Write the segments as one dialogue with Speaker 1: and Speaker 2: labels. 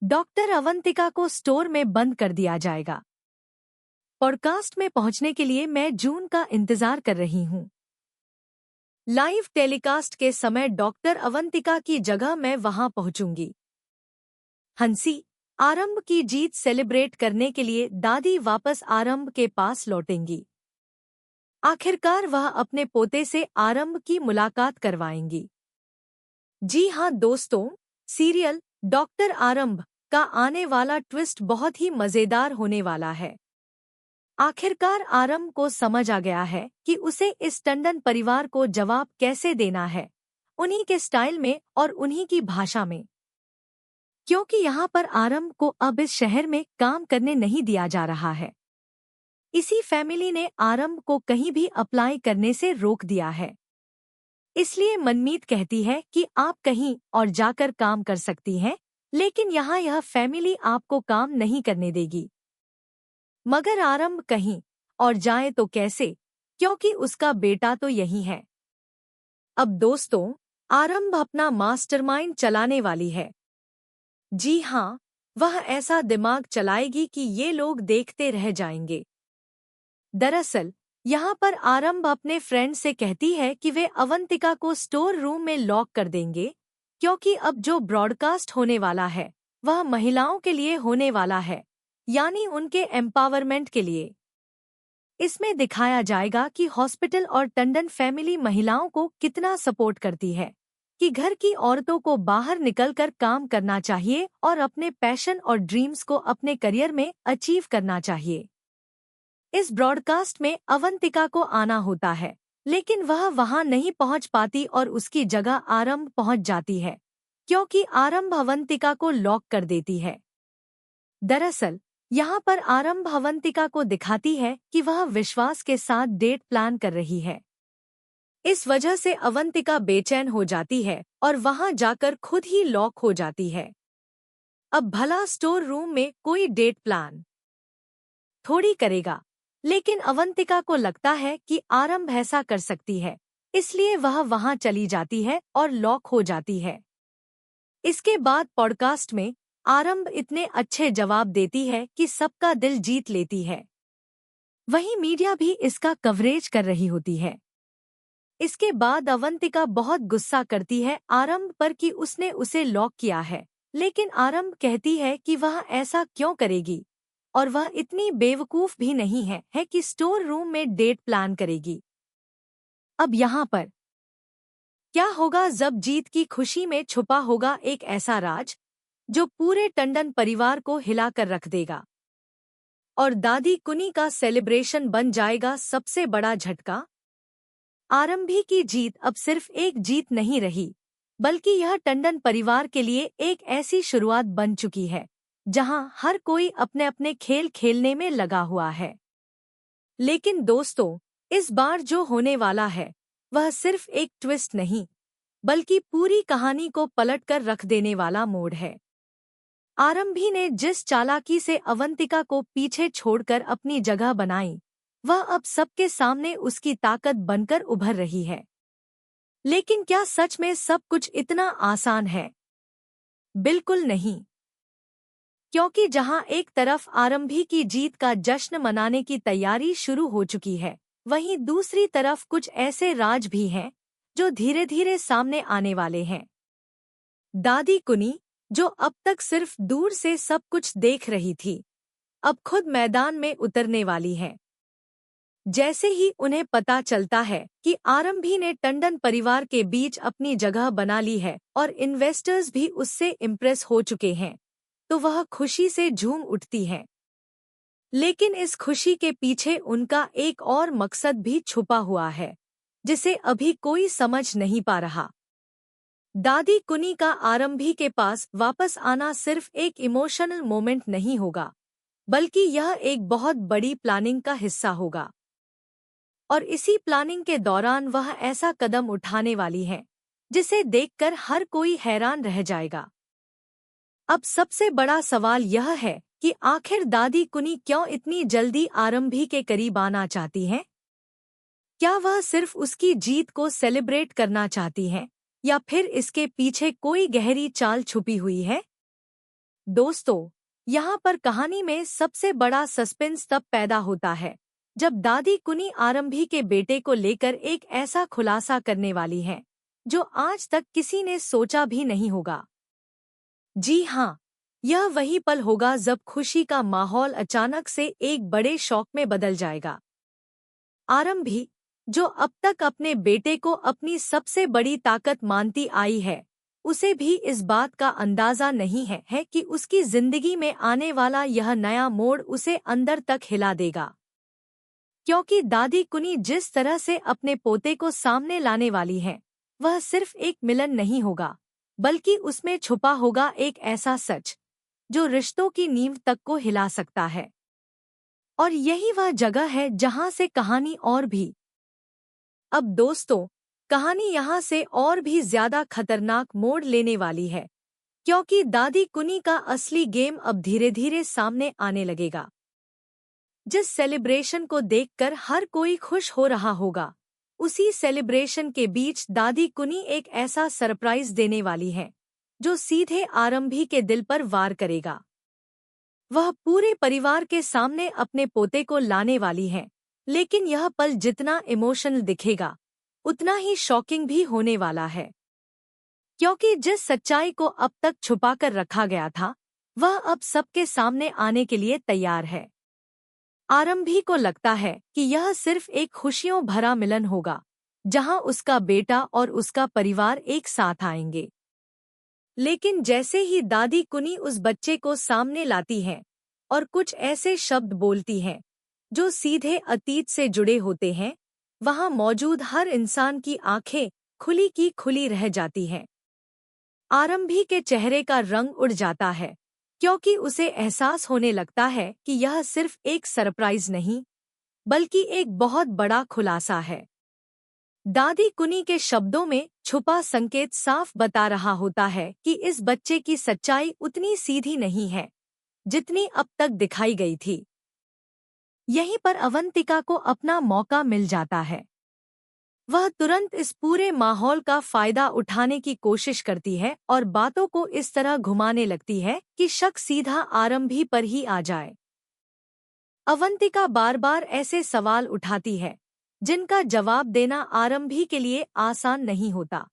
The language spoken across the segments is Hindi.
Speaker 1: डॉक्टर अवंतिका को स्टोर में बंद कर दिया जाएगा। पॉडकास्ट में पहुंचने के लिए मैं जून का इंतजार कर रही हूं। लाइव टेलीकास्ट के समय डॉक्टर अवंतिका की जगह मैं वहां पहुंचूंगी। हंसी, आरंभ की जीत सेलिब्रेट करने के लिए दादी वापस आरंभ के पास लौटेंगी। आखिरकार वह अपने पोते से आरंभ की मुलाकात करवाएंगी। जी हाँ दोस्तों, सीरियल डॉक्टर आरंभ का आने वाला ट्विस्ट बहुत ही मजेदार होने वाला है। आखिरकार आरंभ को समझ आ गया है कि उसे इस टंडन परिवार को जवाब कैसे देना है, उन्हीं के स्टाइल में और उन्हीं की भाषा में। क्योंकि यहाँ पर आरंभ को अब इस शहर में काम करने नहीं दिया जा रहा है। इसी फैमिली ने आरंभ को कहीं भी अप्लाई करने से रोक दिया है। इसलिए मनमीत कहती है कि आप कहीं और जाकर काम कर सकती हैं, लेकिन यहाँ यह फैमिली आपको काम नहीं करने देगी। मगर आरंभ कहीं और जाए तो कैसे, क्योंकि उसका बेटा तो यही है। अब दोस्तों, आरंभ अपना मास्टरमाइंड चलाने वाली है। जी हाँ, वह ऐसा दिमाग चलाएगी कि ये लोग देखते रह जाएंगे। दरअसल यहाँ पर आरंभ अपने फ्रेंड से कहती है कि वे अवंतिका को स्टोर रूम में लॉक कर देंगे, क्योंकि अब जो ब्रॉडकास्ट होने वाला है वह महिलाओं के लिए होने वाला है, यानी उनके एम्पावरमेंट के लिए। इसमें दिखाया जाएगा कि हॉस्पिटल और टंडन फैमिली महिलाओं को कितना सपोर्ट करती है, कि घर की औरतों को बाहर निकलकर काम करना चाहिए और अपने पैशन और ड्रीम्स को अपने करियर में अचीव करना चाहिए। इस ब्रॉडकास्ट में अवंतिका को आना होता है, लेकिन वह वहां नहीं पहुंच पाती और उसकी जगह आरंभ पहुंच जाती है, क्योंकि आरंभ अवंतिका को लॉक कर देती है। दरअसल यहाँ पर आरंभ अवंतिका को दिखाती है कि वह विश्वास के साथ डेट प्लान कर रही है। इस वजह से अवंतिका बेचैन हो जाती है और वहां जाकर खुद ही लॉक हो जाती है। अब भला स्टोर रूम में कोई डेट प्लान थोड़ी करेगा, लेकिन अवंतिका को लगता है कि आरंभ ऐसा कर सकती है, इसलिए वह वहां चली जाती है और लॉक हो जाती है। इसके बाद पॉडकास्ट में आरंभ इतने अच्छे जवाब देती है कि सबका दिल जीत लेती है। वहीं मीडिया भी इसका कवरेज कर रही होती है। इसके बाद अवंतिका बहुत गुस्सा करती है आरंभ पर कि उसने उसे लॉक किया है, लेकिन आरंभ कहती है कि वह ऐसा क्यों करेगी और वह इतनी बेवकूफ भी नहीं है कि स्टोर रूम में डेट प्लान करेगी। अब यहाँ पर क्या होगा जब जीत की खुशी में छुपा होगा एक ऐसा राज जो पूरे टंडन परिवार को हिलाकर रख देगा, और दादी कुनी का सेलिब्रेशन बन जाएगा सबसे बड़ा झटका। आरंभी की जीत अब सिर्फ एक जीत नहीं रही, बल्कि यह टंडन परिवार के लिए एक ऐसी शुरुआत बन चुकी है जहां हर कोई अपने अपने खेल खेलने में लगा हुआ है। लेकिन दोस्तों, इस बार जो होने वाला है वह सिर्फ एक ट्विस्ट नहीं, बल्कि पूरी कहानी को पलटकर रख देने वाला मोड़ है। आरंभी ने जिस चालाकी से अवंतिका को पीछे छोड़कर अपनी जगह बनाई, वह अब सबके सामने उसकी ताकत बनकर उभर रही है। लेकिन क्या सच में सब कुछ इतना आसान है? बिल्कुल नहीं। क्योंकि जहां एक तरफ आरंभी की जीत का जश्न मनाने की तैयारी शुरू हो चुकी है, वहीं दूसरी तरफ कुछ ऐसे राज भी हैं जो धीरे धीरे सामने आने वाले हैं। दादी कुनी, जो अब तक सिर्फ दूर से सब कुछ देख रही थी, अब खुद मैदान में उतरने वाली है। जैसे ही उन्हें पता चलता है कि आरंभी ने टंडन परिवार के बीच अपनी जगह बना ली है और इन्वेस्टर्स भी उससे इम्प्रेस हो चुके हैं, तो वह खुशी से झूम उठती है। लेकिन इस खुशी के पीछे उनका एक और मकसद भी छुपा हुआ है, जिसे अभी कोई समझ नहीं पा रहा। दादी कुनी का आरंभी के पास वापस आना सिर्फ एक इमोशनल मोमेंट नहीं होगा, बल्कि यह एक बहुत बड़ी प्लानिंग का हिस्सा होगा। और इसी प्लानिंग के दौरान वह ऐसा कदम उठाने वाली है जिसे देखकर हर कोई हैरान रह जाएगा। अब सबसे बड़ा सवाल यह है कि आखिर दादी कुनी क्यों इतनी जल्दी आरंभी के करीब आना चाहती हैं? क्या वह सिर्फ उसकी जीत को सेलिब्रेट करना चाहती हैं, या फिर इसके पीछे कोई गहरी चाल छुपी हुई है? दोस्तों, यहाँ पर कहानी में सबसे बड़ा सस्पेंस तब पैदा होता है जब दादी कुनी आरंभी के बेटे को लेकर एक ऐसा खुलासा करने वाली है जो आज तक किसी ने सोचा भी नहीं होगा। जी हाँ, यह वही पल होगा जब खुशी का माहौल अचानक से एक बड़े शौक में बदल जाएगा। आरंभी, जो अब तक अपने बेटे को अपनी सबसे बड़ी ताकत मानती आई है, उसे भी इस बात का अंदाजा नहीं है कि उसकी जिंदगी में आने वाला यह नया मोड़ उसे अंदर तक हिला देगा। क्योंकि दादी कुनी जिस तरह से अपने पोते को सामने लाने वाली है, वह सिर्फ एक मिलन नहीं होगा, बल्कि उसमें छुपा होगा एक ऐसा सच जो रिश्तों की नींव तक को हिला सकता है। और यही वह जगह है जहां से कहानी और भी अब दोस्तों, कहानी यहाँ से और भी ज्यादा खतरनाक मोड़ लेने वाली है, क्योंकि दादी कुनी का असली गेम अब धीरे धीरे सामने आने लगेगा। जिस सेलिब्रेशन को देखकर हर कोई खुश हो रहा होगा, उसी सेलिब्रेशन के बीच दादी कुनी एक ऐसा सरप्राइज देने वाली है जो सीधे आरंभी के दिल पर वार करेगा। वह पूरे परिवार के सामने अपने पोते को लाने वाली है, लेकिन यह पल जितना इमोशनल दिखेगा, उतना ही शॉकिंग भी होने वाला है। क्योंकि जिस सच्चाई को अब तक छुपाकर रखा गया था, वह अब सबके सामने आने के लिए तैयार है। आरंभी को लगता है कि यह सिर्फ एक खुशियों भरा मिलन होगा, जहां उसका बेटा और उसका परिवार एक साथ आएंगे। लेकिन जैसे ही दादी कुनी उस बच्चे को सामने लाती है और कुछ ऐसे शब्द बोलती है जो सीधे अतीत से जुड़े होते हैं, वहां मौजूद हर इंसान की आंखें खुली की खुली रह जाती हैं। आरंभी के चेहरे का रंग उड़ जाता है, क्योंकि उसे एहसास होने लगता है कि यह सिर्फ एक सरप्राइज नहीं, बल्कि एक बहुत बड़ा खुलासा है। दादी कुनी के शब्दों में छुपा संकेत साफ बता रहा होता है कि इस बच्चे की सच्चाई उतनी सीधी नहीं है जितनी अब तक दिखाई गई थी। यहीं पर अवंतिका को अपना मौका मिल जाता है। वह तुरंत इस पूरे माहौल का फायदा उठाने की कोशिश करती है और बातों को इस तरह घुमाने लगती है कि शक सीधा आरंभी पर ही आ जाए। अवंतिका बार बार ऐसे सवाल उठाती है जिनका जवाब देना आरंभी के लिए आसान नहीं होता।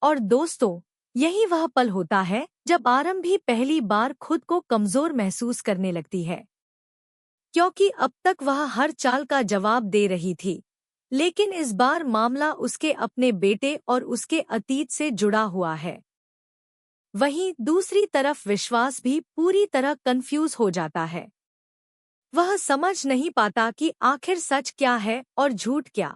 Speaker 1: और दोस्तों, यही वह पल होता है जब आरंभी पहली बार खुद को कमजोर महसूस करने लगती है। क्योंकि अब तक वह हर चाल का जवाब दे रही थी, लेकिन इस बार मामला उसके अपने बेटे और उसके अतीत से जुड़ा हुआ है। वहीं दूसरी तरफ विश्वास भी पूरी तरह कंफ्यूज हो जाता है। वह समझ नहीं पाता कि आखिर सच क्या है और झूठ क्या।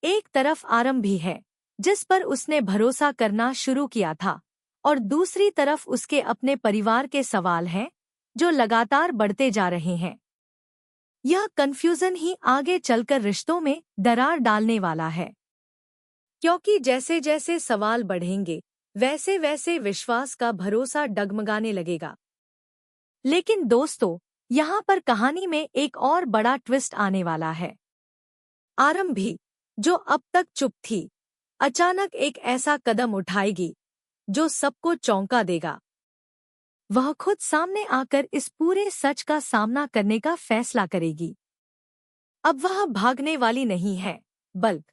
Speaker 1: एक तरफ आरंभी है जिस पर उसने भरोसा करना शुरू किया था, और दूसरी तरफ उसके अपने परिवार के सवाल हैं जो लगातार बढ़ते जा रहे हैं। यह कंफ्यूजन ही आगे चलकर रिश्तों में दरार डालने वाला है, क्योंकि जैसे जैसे सवाल बढ़ेंगे, वैसे वैसे विश्वास का भरोसा डगमगाने लगेगा। लेकिन दोस्तों, यहाँ पर कहानी में एक और बड़ा ट्विस्ट आने वाला है। आरंभी, जो अब तक चुप थी, अचानक एक ऐसा कदम उठाएगी जो सबको चौंका देगा। वह खुद सामने आकर इस पूरे सच का सामना करने का फैसला करेगी। अब वह भागने वाली नहीं है, बल्कि